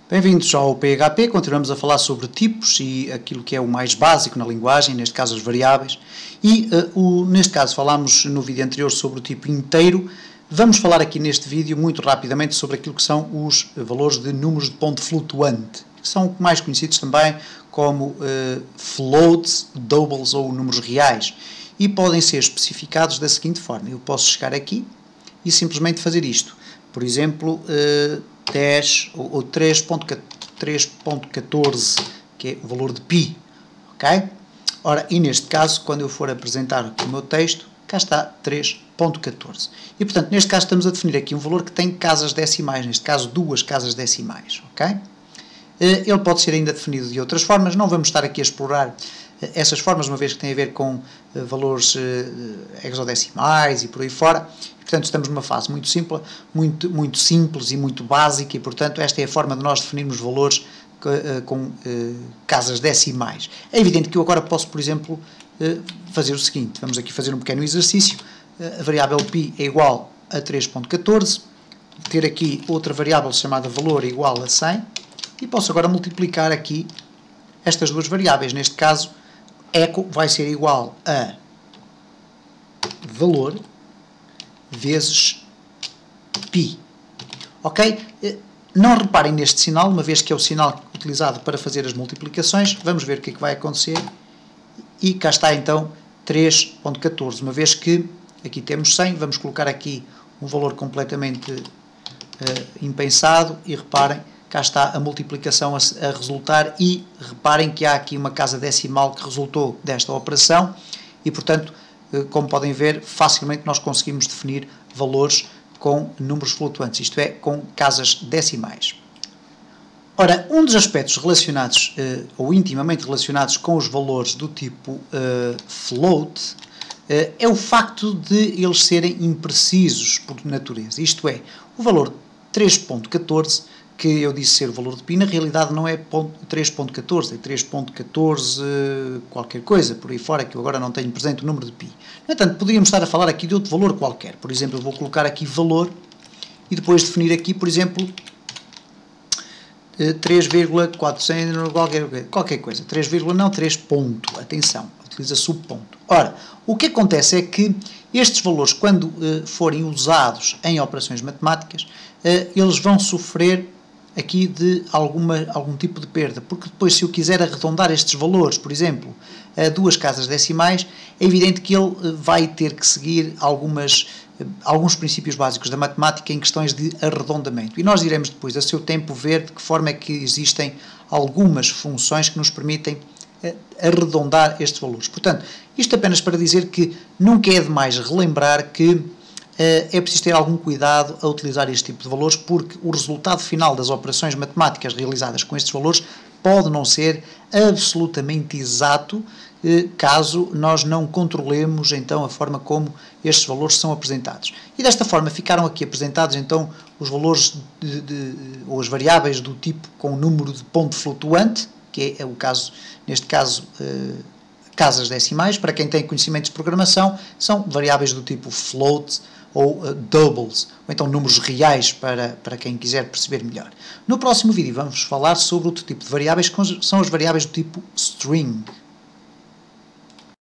Bem-vindos ao PHP, continuamos a falar sobre tipos e aquilo que é o mais básico na linguagem, neste caso as variáveis, e neste caso falámos no vídeo anterior sobre o tipo inteiro. Vamos falar aqui neste vídeo muito rapidamente sobre aquilo que são os valores de números de ponto flutuante, que são mais conhecidos também como floats, doubles ou números reais, e podem ser especificados da seguinte forma: eu posso chegar aqui e simplesmente fazer isto, por exemplo, 10 ou 3.14, que é o valor de π, ok? Ora, e neste caso, quando eu for apresentar aqui o meu texto, cá está 3.14. E, portanto, neste caso estamos a definir aqui um valor que tem casas decimais, neste caso duas casas decimais, ok? Ele pode ser ainda definido de outras formas, não vamos estar aqui a explorar essas formas, uma vez que tem a ver com valores hexadecimais e por aí fora. Portanto, estamos numa fase muito simples e muito básica e, portanto, esta é a forma de nós definirmos valores com casas decimais. É evidente que eu agora posso, por exemplo, fazer o seguinte: vamos aqui fazer um pequeno exercício. A variável π é igual a 3.14, ter aqui outra variável chamada valor igual a 100, e posso agora multiplicar aqui estas duas variáveis. Neste caso, eco vai ser igual a valor vezes π. Ok? Não reparem neste sinal, uma vez que é o sinal utilizado para fazer as multiplicações. Vamos ver o que é que vai acontecer. E cá está então 3.14. Uma vez que aqui temos 100, vamos colocar aqui um valor completamente impensado e reparem, cá está a multiplicação a resultar, e reparem que há aqui uma casa decimal que resultou desta operação e, portanto, como podem ver, facilmente nós conseguimos definir valores com números flutuantes, isto é, com casas decimais. Ora, um dos aspectos relacionados, ou intimamente relacionados com os valores do tipo float, é o facto de eles serem imprecisos por natureza, isto é, o valor 3.14, que eu disse ser o valor de π, na realidade não é 3.14, é 3.14 qualquer coisa, por aí fora, que eu agora não tenho presente o número de π. No entanto, poderíamos estar a falar aqui de outro valor qualquer. Por exemplo, eu vou colocar aqui valor e depois definir aqui, por exemplo, 3,400 qualquer coisa. 3, não, 3 ponto. Atenção, utiliza subponto. Ora, o que acontece é que estes valores, quando forem usados em operações matemáticas, eles vão sofrer aqui de algum tipo de perda, porque depois, se eu quiser arredondar estes valores, por exemplo, a duas casas decimais, é evidente que ele vai ter que seguir alguns princípios básicos da matemática em questões de arredondamento. E nós iremos depois, a seu tempo, ver de que forma é que existem algumas funções que nos permitem arredondar estes valores. Portanto, isto apenas para dizer que nunca é demais relembrar que é preciso ter algum cuidado a utilizar este tipo de valores, porque o resultado final das operações matemáticas realizadas com estes valores pode não ser absolutamente exato, caso nós não controlemos então a forma como estes valores são apresentados. E desta forma ficaram aqui apresentados então os valores ou as variáveis do tipo com número de ponto flutuante, que é o caso, neste caso, casas decimais. Para quem tem conhecimentos de programação, são variáveis do tipo float ou doubles, ou então números reais, para quem quiser perceber melhor. No próximo vídeo vamos falar sobre outro tipo de variáveis, que são as variáveis do tipo string.